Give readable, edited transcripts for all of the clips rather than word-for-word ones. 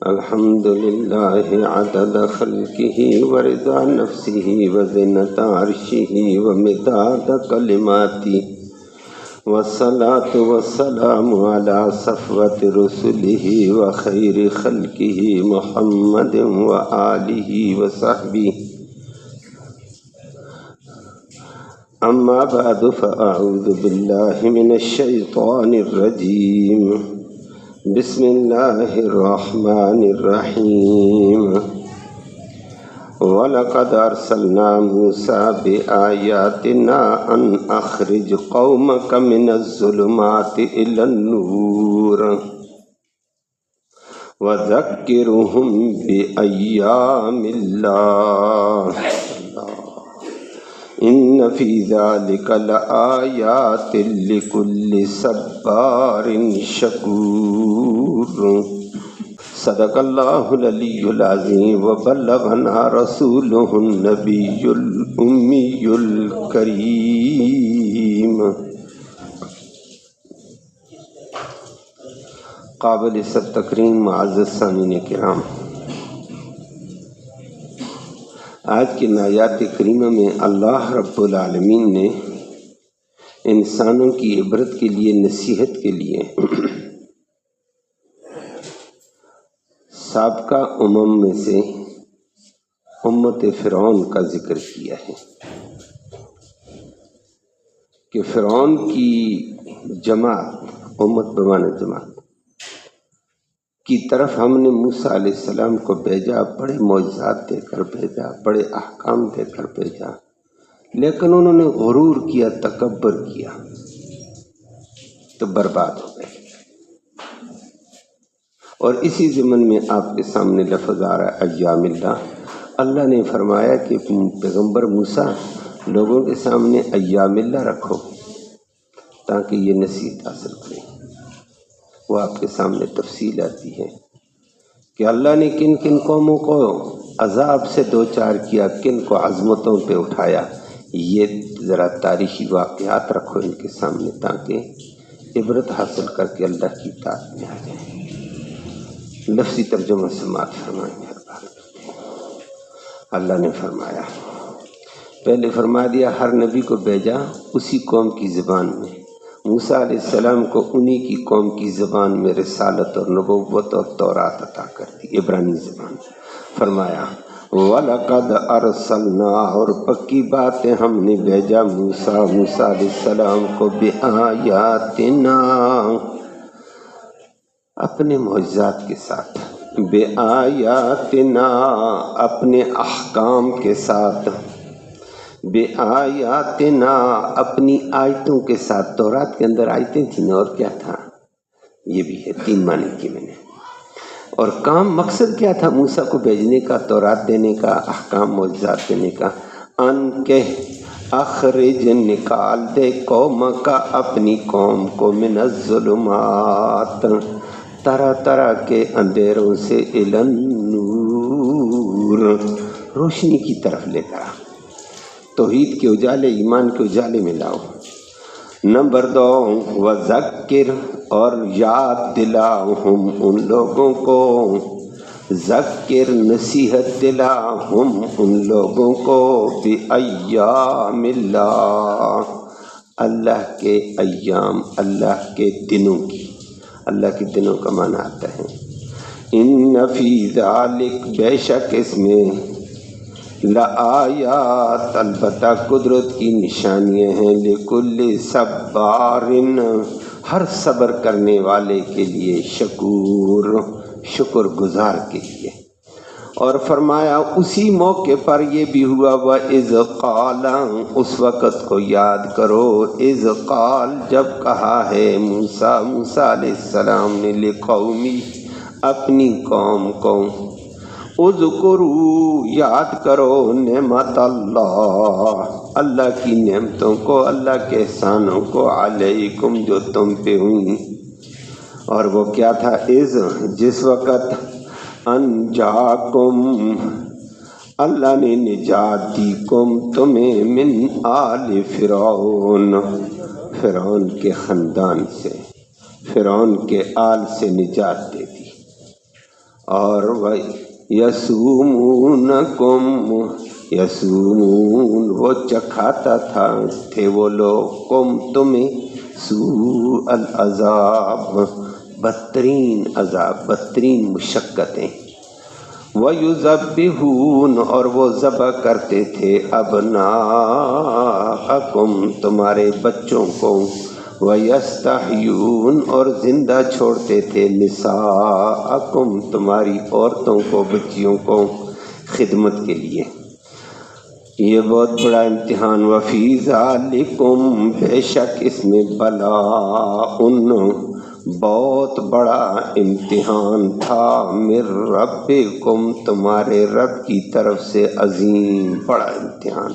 الحمد لله عدد خلقه ورضا نفسه وزنة عرشه ومداد كلماته والصلاة والسلام على صفوة رسله وخير خلقه محمد وآله وصحبه. أما بعد فأعوذ بالله من الشيطان الرجيم. بسم الله الرحمن الرحيم. وَلَقَدْ أَرْسَلْنَا مُوسَى بِآيَاتِنَا أَنْ أَخْرِجْ قَوْمَكَ مِنَ الظُّلُمَاتِ إِلَى النُّورِ وَذَكِّرْهُمْ بِأَيَّامِ اللَّهِ إِنَّ فِي ذَلِكَ لَآيَاتٍ لِكُلِّ صَبَّارٍ شَكُورٍ. صدق اللہ العلی العظیم وبلغنا رسولہ النبی الامی الکریم. قابل عزت تکریم معزز سامعین کرام، آج کی آیات کریمہ میں اللہ رب العالمین نے انسانوں کی عبرت کے لیے، نصیحت کے لیے سابقہ میں سے امت فرعون کا ذکر کیا ہے کہ فرعون کی جماعت، امت بمعنی جماعت کی طرف ہم نے موسیٰ علیہ السلام کو بھیجا، بڑے معجزات دے کر بھیجا، بڑے احکام دے کر بھیجا، لیکن انہوں نے غرور کیا، تکبر کیا تو برباد ہو گئے. اور اسی ضمن میں آپ کے سامنے لفظ آ رہا ہے ایام اللہ. اللہ نے فرمایا کہ پیغمبر موسیٰ لوگوں کے سامنے ایام اللہ رکھو تاکہ یہ نصیحت حاصل کریں. وہ آپ کے سامنے تفصیل آتی ہے کہ اللہ نے کن کن قوموں کو عذاب سے دوچار کیا، کن کو عظمتوں پہ اٹھایا. یہ ذرا تاریخی واقعات رکھو ان کے سامنے تاکہ عبرت حاصل کر کے اللہ کی اطاعت میں آ جائیں. لفظی ترجمہ سماعت فرمائیں. اللہ نے فرمایا، پہلے فرما دیا ہر نبی کو بھیجا اسی قوم کی زبان میں. موسیٰ علیہ السلام کو انہی کی قوم کی زبان میں رسالت اور نبوت اور تورات عطا کر دی، عبرانی زبان. فرمایا وَلَقَدْ أَرْسَلْنَا، اور پکی بات ہے ہم نے بھیجا موسیٰ علیہ السلام کو بِآیاتنا، اپنے معجزات کے ساتھ، بِآیاتنا اپنے احکام کے ساتھ، بِآیاتنا اپنی آیتوں کے ساتھ. تورات کے اندر آیتیں تھیں اور کیا تھا؟ یہ بھی ہے، تین معنی کی میں نے. اور کام مقصد کیا تھا موسیٰ کو بھیجنے کا، تورات دینے کا، احکام معجزات دینے کا؟ ان کہ اخرج نکال دے قوم کا اپنی قوم کو من الظلمات طرح طرح کے اندھیروں سے الی النور روشنی کی طرف لے کر، توحید کے اجالے، ایمان کے اجالے میں لاؤ. نمبر 2 وذکر، اور یاد دلاؤ ان لوگوں کو، ذکر نصیحت دلا ان لوگوں کو بِأَيَّامِ اللہ، اللہ کے ایام، اللہ کے دنوں کی. اللہ کے دنوں کا معنی آتا ہے ان فی ذالک، بے شک اس میں، لآیات البتہ قدرت کی نشانیاں ہیں، لکل صبار ہر صبر کرنے والے کے لیے، شکور شکر گزار کے لیے. اور فرمایا اسی موقع پر یہ بھی ہوا وَإِذْ قَالَ، اس وقت کو یاد کرو، اِذْ قال جب کہا ہے موسیٰ علیہ السلام نے، لقومی اپنی قوم کو، اذکروا یاد کرو نعمت اللہ کی نعمتوں کو، اللہ کے احسانوں کو، علیکم جو تم پہ ہوئی. اور وہ کیا تھا؟ اذ جس وقت، انجاکم اللہ نے نجات دی، کم تمہیں، من آل فرعون فرعون کے خاندان سے، فرعون کے آل سے نجات دے دی. اور یسومونکم یسومون وہ چکھاتا تھے وہ لوگ کم تمہیں سوء العذاب بدترین عذاب بدترین مشقتیں وَيُذَبِّحُونَ اور وہ ذبح کرتے تھے ابناءکم تمہارے بچوں کو وَيَسْتَحْيُونَ اور زندہ چھوڑتے تھے نساءکم تمہاری عورتوں کو بچیوں کو خدمت کے لیے۔ یہ بہت بڑا امتحان وَفِي ذَلِكُمْ بے شک اس میں بلاء بہت بڑا امتحان تھا من ربکم تمہارے رب کی طرف سے عظیم بڑا امتحان۔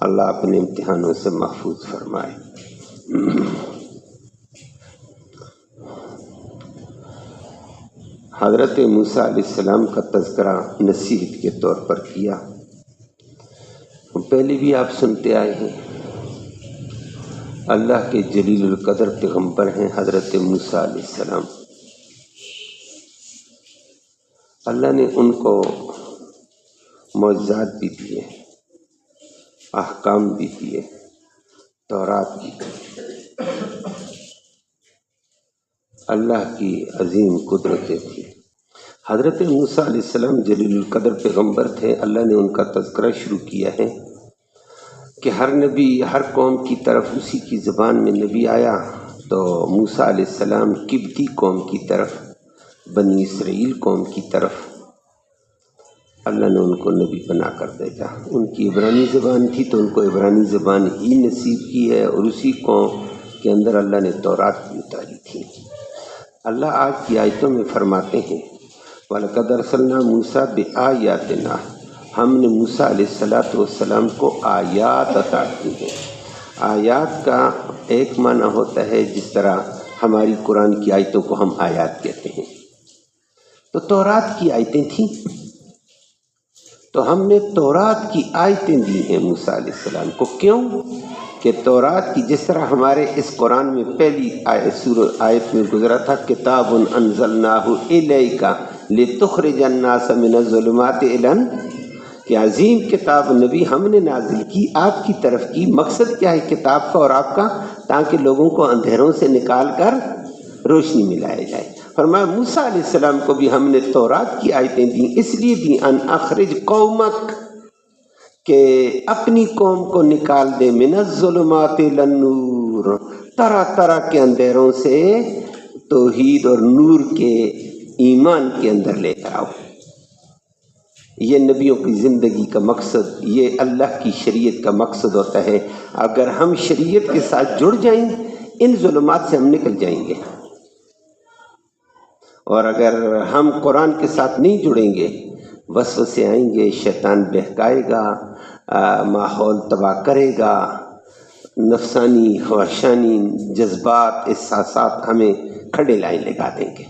اللہ اپنے امتحانوں سے محفوظ فرمائے۔ حضرت موسیٰ علیہ السلام کا تذکرہ نصیحت کے طور پر کیا، پہلے بھی آپ سنتے آئے ہیں۔ اللہ کے جلیل القدر پیغمبر ہیں حضرت موسیٰ علیہ السلام۔ اللہ نے ان کو معجزات بھی دیے، احکام بھی دیے، تورات بھی دی۔ اللہ کی عظیم قدرتیں تھی۔ حضرت موسیٰ علیہ السلام جلیل القدر پیغمبر تھے۔ اللہ نے ان کا تذکرہ شروع کیا ہے کہ ہر نبی ہر قوم کی طرف اسی کی زبان میں نبی آیا، تو موسیٰ علیہ السلام قبطی قوم کی طرف، بنی اسرائیل قوم کی طرف اللہ نے ان کو نبی بنا کر بھیجا۔ ان کی عبرانی زبان تھی تو ان کو عبرانی زبان ہی نصیب کی ہے، اور اسی قوم کے اندر اللہ نے تورات بھی اتاری تھی۔ اللہ آج کی آیتوں میں فرماتے ہیں وَلَقَدْ أَرْسَلْنَا مُوسَىٰ بِآيَاتِنَا ہم نے موسیٰ علیہ السلام کو آیات عطا کی ہیں۔ آیات کا ایک معنی ہوتا ہے جس طرح ہماری قرآن کی آیتوں کو ہم آیات کہتے ہیں، تو تورات کی آیتیں تھیں، تو ہم نے تورات کی آیتیں دی ہیں موسیٰ علیہ السلام کو۔ کیوں کہ تورات کی جس طرح ہمارے اس قرآن میں پہلی آیت میں گزرا تھا کتاب انزلناہ الیک لتخرج الناس من الظلمات الی کہ عظیم کتاب نبی ہم نے نازل کی آپ کی طرف کی۔ مقصد کیا ہے کتاب کا اور آپ کا؟ تاکہ لوگوں کو اندھیروں سے نکال کر روشنی میں لایا جائے۔ فرمایا موسیٰ علیہ السلام کو بھی ہم نے تورات کی آیتیں دیں، اس لیے دی ان اخرج قومک کہ اپنی قوم کو نکال دے من الظلمات الی النور طرح طرح کے اندھیروں سے توحید اور نور کے ایمان کے اندر لے کر آؤ۔ یہ نبیوں کی زندگی کا مقصد، یہ اللہ کی شریعت کا مقصد ہوتا ہے۔ اگر ہم شریعت کے ساتھ جڑ جائیں ان ظلمات سے ہم نکل جائیں گے، اور اگر ہم قرآن کے ساتھ نہیں جڑیں گے وسوسے آئیں گے، شیطان بہکائے گا، ماحول تباہ کرے گا، نفسانی خواہشانی جذبات احساسات ہمیں کھڑے لائیں لگا دیں گے۔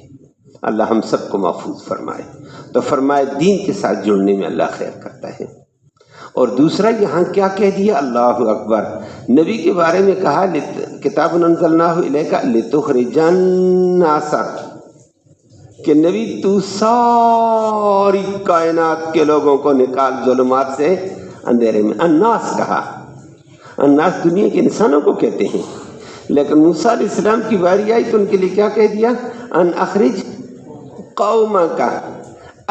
اللہ ہم سب کو محفوظ فرمائے۔ تو فرمائے دین کے ساتھ جڑنے میں اللہ خیر کرتا ہے۔ اور دوسرا یہاں کیا کہہ دیا؟ اللہ اکبر، نبی کے بارے میں کہا کتاب انزلناہ الیک لتخرج الناس کہ نبی تو ساری کائنات کے لوگوں کو نکال ظلمات سے اندھیرے میں۔ الناس کہا، الناس دنیا کے انسانوں کو کہتے ہیں، لیکن موسیٰ علیہ السلام کی باری آئی تو ان کے لیے کیا کہہ دیا؟ ان اخرج قوم کا،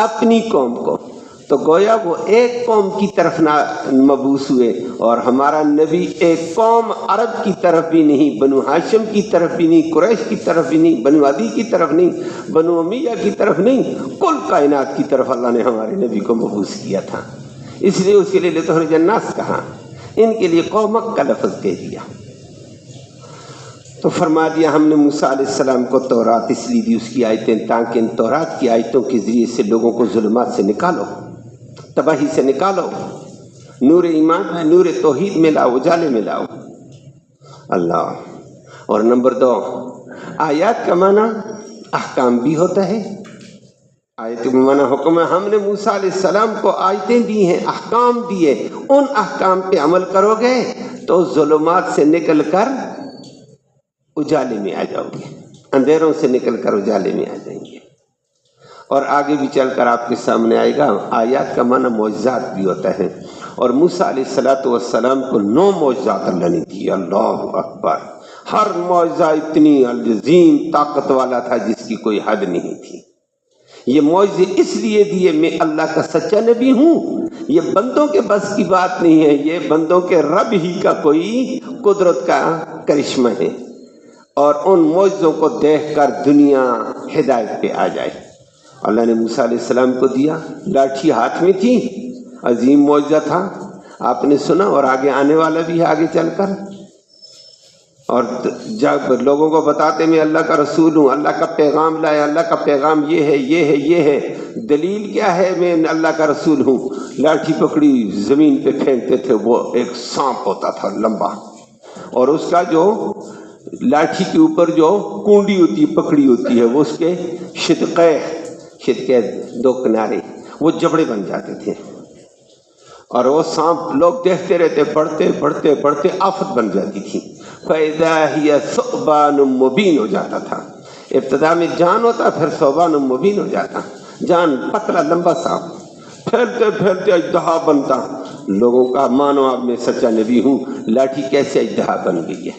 اپنی قوم کو۔ تو گویا وہ ایک قوم کی طرف مبعوث ہوئے، اور ہمارا نبی ایک قوم عرب کی طرف بھی نہیں، بنو ہاشم کی طرف بھی نہیں، قریش کی طرف بھی نہیں، بنو عدی کی طرف نہیں، بنو امیہ کی طرف نہیں، کل کائنات کی طرف اللہ نے ہمارے نبی کو مبعوث کیا تھا۔ اس لیے اس کے لیے لتخرج الناس کہا، ان کے لیے قومک کا لفظ کہہ دیا۔ تو فرما دیا ہم نے موسیٰ علیہ السلام کو تورات اس لیے دی، اس کی آیتیں، تاکہ ان تورات کی آیتوں کے ذریعے سے لوگوں کو ظلمات سے نکالو، تباہی سے نکالو، نور ایمان میں، نور توحید میں لاؤ، اجالے میں لاؤ اللہ۔ اور نمبر 2، آیات کا معنی احکام بھی ہوتا ہے۔ آیت کا معنی حکم ہے، ہم نے موسیٰ علیہ السلام کو آیتیں دی ہیں، احکام دیے، ان احکام پہ عمل کرو گے تو ظلمات سے نکل کر اجالے میں آ جاؤ گے، اندھیروں سے نکل کر اجالے میں آ جائیں گے۔ اور آگے بھی چل کر آپ کے سامنے آئے گا۔ آیات کا معنی معجزات بھی ہوتا ہے، اور موسیٰ علیہ السلام کو 9 معجزات اللہ نے دیے۔ اللہ اکبر! ہر معجزہ اتنی عظیم طاقت والا تھا جس کی کوئی حد نہیں تھی۔ یہ معجزے اس لیے دیے میں اللہ کا سچا نبی ہوں، یہ بندوں کے بس کی بات نہیں ہے، یہ بندوں کے رب ہی کا کوئی قدرت کا کرشمہ ہے، اور ان معجزوں کو دیکھ کر دنیا ہدایت پہ آ جائے۔ اللہ نے موسیٰ علیہ السلام کو دیا، لاٹھی ہاتھ میں تھی، عظیم معجزہ تھا، آپ نے سنا، اور آگے آنے والا بھی ہے آگے چل کر۔ اور جب لوگوں کو بتاتے میں اللہ کا رسول ہوں، اللہ کا پیغام لایا، اللہ کا پیغام یہ ہے، یہ ہے، یہ ہے، دلیل کیا ہے میں اللہ کا رسول ہوں، لاٹھی پکڑی زمین پہ پھینکتے تھے، وہ ایک سانپ ہوتا تھا لمبا، اور اس کا جو لاٹھی کے اوپر جو کنڈی ہوتی ہے، پکڑی ہوتی ہے، وہ اس کے شدقے 2 کنارے وہ جبڑے بن جاتے تھے، اور وہ سانپ لوگ دیکھتے رہتے، بڑھتے بڑھتے بڑھتے آفت بن جاتی تھی۔ فَإِذَا هِيَ ثُعْبَانٌ مُبِينٌ ہو جاتا تھا، ابتدا میں جان ہوتا، پھر ثعبان مبین ہو جاتا، جان پتلا لمبا سانپ، پھیلتے پھیلتے اژدہا بنتا۔ لوگوں کا مانو اب میں سچا نبی ہوں، لاٹھی کیسے اژدہا بن گئی ہے؟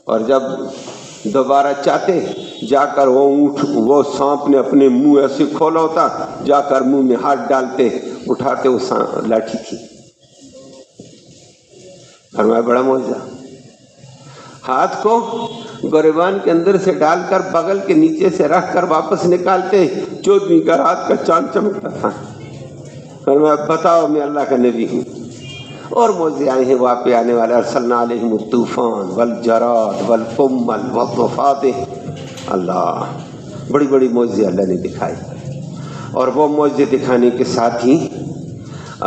اور جب دوبارہ چاہتے جا کر وہ سانپ نے اپنے منہ ایسے کھولا ہوتا، جا کر منہ میں ہاتھ ڈالتے، اٹھاتے، وہ لاٹھی تھی۔ فرمایا بڑا معجزہ، ہاتھ کو گریبان کے اندر سے ڈال کر بغل کے نیچے سے رکھ کر واپس نکالتے، 14ویں کا رات کا چاند چمکتا تھا۔ فرمایا بتاؤ میں اللہ کا نبی ہوں۔ اور معجزے آئے ہیں وہاں پہ آنے والے، ارسلنا علیہم الطوفان والجراد والقمل والضفادع۔ اللہ، بڑی بڑی معجزے اللہ نے دکھائے، اور وہ معجزے دکھانے کے ساتھ ہی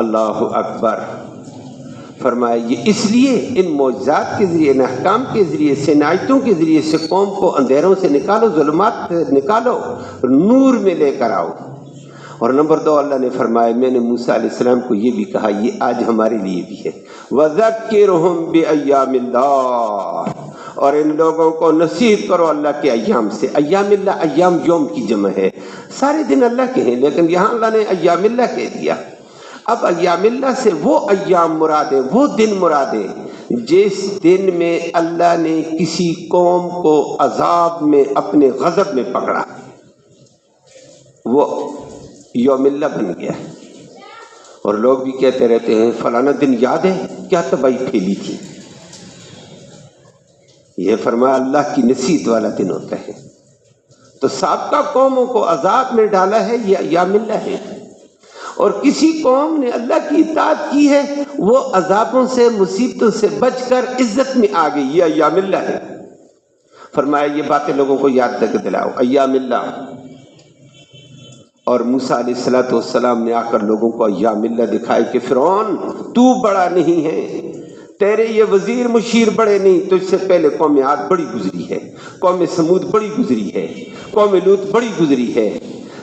اللہ اکبر فرمایا یہ اس لیے ان معجزات کے ذریعے، ان احکام کے ذریعے سے، ان آیتوں کے ذریعے سے قوم کو اندھیروں سے نکالو، ظلمات سے نکالو، نور میں لے کر آؤ۔ اور نمبر 2 اللہ نے فرمایا میں نے موسیٰ علیہ السلام کو یہ بھی کہا، یہ آج ہمارے لیے بھی ہے، وَذَكِّرْهُمْ بِأَيَّامِ اللَّهِ، اور ان لوگوں کو نصیحت کرو اللہ کے ایام سے۔ ایام اللہ، ایام یوم کی جمع ہے، سارے دن اللہ کے ہیں، لیکن یہاں اللہ نے ایام اللہ کہہ دیا۔ اب ایام اللہ سے وہ ایام مرادیں، وہ دن مرادیں جس دن میں اللہ نے کسی قوم کو عذاب میں، اپنے غضب میں پکڑا، وہ یوم اللہ بن گیا۔ اور لوگ بھی کہتے رہتے ہیں فلانا دن یاد ہے، کیا تباہی پھیلی تھی۔ یہ فرمایا اللہ کی نصیحت والا دن ہوتا ہے۔ تو سابقہ قوموں کو عذاب میں ڈالا ہے، یہ ایام اللہ ہے، اور کسی قوم نے اللہ کی اطاعت کی ہے، وہ عذابوں سے، مصیبتوں سے بچ کر عزت میں آ گئی، یہ ایام اللہ ہے۔ فرمایا یہ باتیں لوگوں کو یاد رکھ دلاؤ، ایام اللہ۔ اور موسیٰ علیہ السلام نے آ کر لوگوں کو ایام اللہ دکھائے کہ فرعون تو بڑا نہیں ہے، تیرے یہ وزیر مشیر بڑے نہیں، تجھ سے پہلے قوم عاد بڑی گزری ہے، قوم سمود بڑی گزری ہے، قوم لوط بڑی گزری ہے،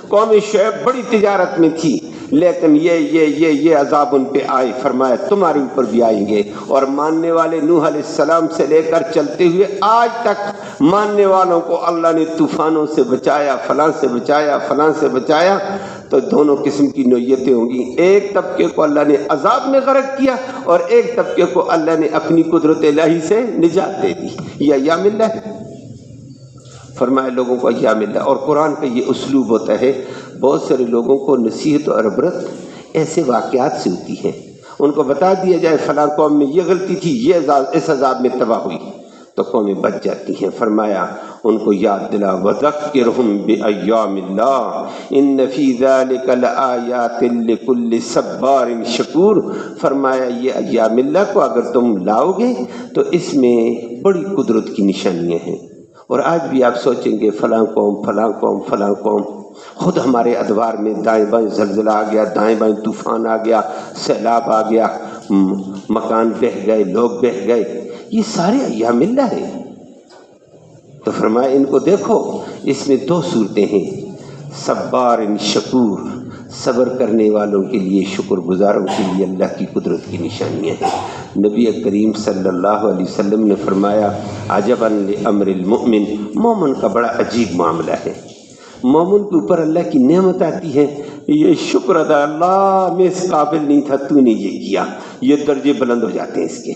قوم شعیب بڑی تجارت میں تھی، لیکن یہ عذاب ان پہ آئے۔ فرمایا تمہارے اوپر بھی آئیں گے۔ اور ماننے والے نوح علیہ السلام سے لے کر چلتے ہوئے آج تک ماننے والوں کو اللہ نے طوفانوں سے بچایا، فلاں سے بچایا، فلاں سے بچایا۔ تو دونوں قسم کی نوعیتیں ہوں گی، ایک طبقے کو اللہ نے عذاب میں غرق کیا، اور ایک طبقے کو اللہ نے اپنی قدرت الہی سے نجات دے دی۔ یہ ایام اللہ ہے۔ فرمایا لوگوں کو ایام اللہ۔ اور قرآن کا یہ اسلوب ہوتا ہے، بہت سارے لوگوں کو نصیحت اور عبرت ایسے واقعات سے ہوتی ہے، ان کو بتا دیا جائے فلاں قوم میں یہ غلطی تھی، یہ اس عذاب میں تباہ ہوئی، تو قومیں بچ جاتی ہیں۔ فرمایا ان کو یاد دلا، وَذَكِّرْهُمْ بِأَيَّامِ اللَّهِ إِنَّ فِي ذَلِكَ لَآيَاتٍ لِكُلِّ صَبَّارٍ شَكُورٍ۔ فرمایا یہ ایام اللہ کو اگر تم لاؤ گے تو اس میں بڑی قدرت کی نشانیاں ہیں۔ اور آج بھی آپ سوچیں گے فلاں قوم، فلاں قوم، فلاں قوم، خود ہمارے ادوار میں دائیں بائیں زلزلہ آ گیا، دائیں بائیں طوفان آ گیا، سیلاب آ گیا، مکان بہہ گئے، لوگ بہہ گئے، یہ سارے ایام اللہ ہیں۔ تو فرمایا ان کو دیکھو، اس میں 2 صورتیں ہیں، صبار شکور، صبر کرنے والوں کے لیے، شکر گزاروں کے لیے اللہ کی قدرت کی نشانیاں ہیں۔ نبی کریم صلی اللہ علیہ وسلم نے فرمایا عجباً لامر المؤمن، مومن کا بڑا عجیب معاملہ ہے۔ مومن کے اوپر اللہ کی نعمت آتی ہے، یہ شکر ادا، اللہ میں اس قابل نہیں تھا، تو نے یہ کیا، یہ درجے بلند ہو جاتے ہیں اس کے۔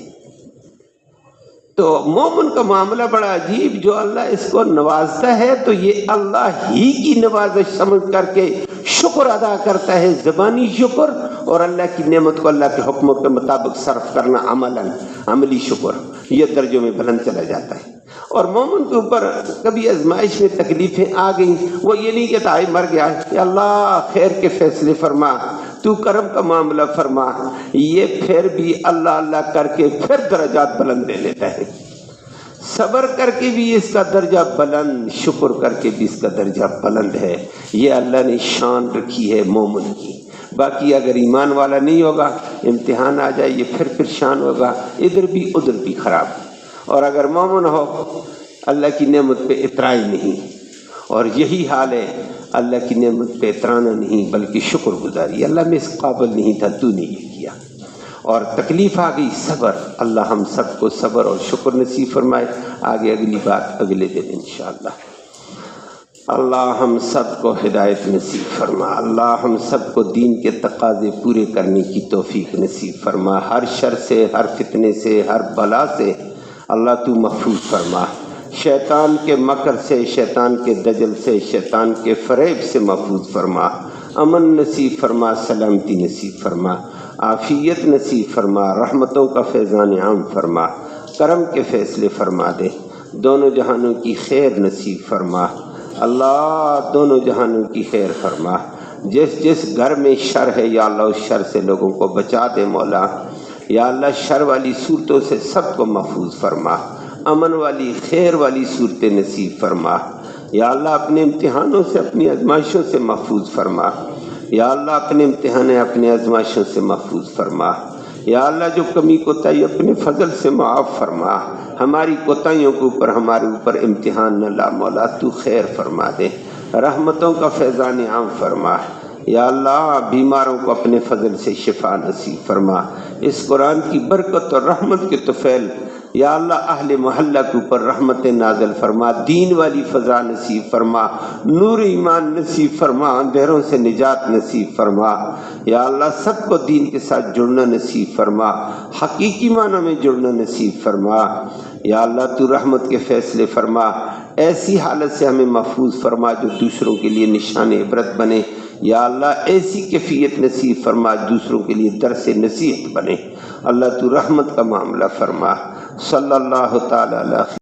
تو مومن کا معاملہ بڑا عجیب، جو اللہ اس کو نوازتا ہے تو یہ اللہ ہی کی نوازش سمجھ کر کے شکر ادا کرتا ہے، زبانی شکر، اور اللہ کی نعمت کو اللہ کے حکموں کے مطابق صرف کرنا عملی شکر، یہ درجوں میں بلند چلا جاتا ہے۔ اور مومن کے اوپر کبھی آزمائش میں تکلیفیں آ گئیں، وہ یہ نہیں کہتا ہے مر گیا کہ اللہ خیر کے فیصلے فرما، تو کرم کا معاملہ فرما، یہ پھر بھی اللہ اللہ کر کے پھر درجات بلند دے لیتا ہے۔ صبر کر کے بھی اس کا درجہ بلند، شکر کر کے بھی اس کا درجہ بلند ہے۔ یہ اللہ نے شان رکھی ہے مومن کی۔ باقی اگر ایمان والا نہیں ہوگا، امتحان آ جائے، یہ پھر شان ہوگا، ادھر بھی ادھر بھی خراب۔ اور اگر مومن ہو، اللہ کی نعمت پہ اترائی نہیں، اور یہی حال ہے، اللہ کی نعمت پہ اترانا نہیں بلکہ شکر گزاری، اللہ میں اس قابل نہیں تھا، تو نے یہ کیا، اور تکلیف آ گئی، صبر۔ اللہ ہم سب کو صبر اور شکر نصیب فرمائے۔ آگے اگلی بات اگلے دن انشاءاللہ۔ اللہ ہم سب کو ہدایت نصیب فرما، اللہ ہم سب کو دین کے تقاضے پورے کرنے کی توفیق نصیب فرما، ہر شر سے، ہر فتنے سے، ہر بلا سے اللہ تو محفوظ فرما، شیطان کے مکر سے، شیطان کے دجل سے، شیطان کے فریب سے محفوظ فرما، امن نصیب فرما، سلامتی نصیب فرما، عافیت نصیب فرما، رحمتوں کا فیضان عام فرما، کرم کے فیصلے فرما دے، دونوں جہانوں کی خیر نصیب فرما، اللہ دونوں جہانوں کی خیر فرما۔ جس جس گھر میں شر ہے یا اللہ اس شر سے لوگوں کو بچا دے مولا، یا اللہ شر والی صورتوں سے سب کو محفوظ فرما، امن والی خیر والی صورتیں نصیب فرما، یا اللہ اپنے امتحانوں سے، اپنی آزمائشوں سے محفوظ فرما، یا اللہ اپنے امتحان اپنے آزمائشوں سے محفوظ فرما، یا اللہ جو کمی کوتاہی اپنے فضل سے معاف فرما، ہماری کوتاہیوں کے اوپر ہمارے اوپر امتحان نہ لا مولا، تو خیر فرما دے، رحمتوں کا فیضان عام فرما، یا اللہ بیماروں کو اپنے فضل سے شفا نصیب فرما، اس قرآن کی برکت اور رحمت کے طفیل یا اللہ اہل محلہ کے اوپر رحمت نازل فرما، دین والی فضا نصیب فرما، نور ایمان نصیب فرما، اندھیروں سے نجات نصیب فرما، یا اللہ سب کو دین کے ساتھ جڑنا نصیب فرما، حقیقی معنی میں جڑنا نصیب فرما، یا اللہ تو رحمت کے فیصلے فرما، ایسی حالت سے ہمیں محفوظ فرما جو دوسروں کے لیے نشان عبرت بنے، یا اللہ ایسی کیفیت نصیب فرما دوسروں کے لیے درس نصیحت بنے، اللہ تو رحمت کا معاملہ فرما۔ صلی اللہ تعالی علیہ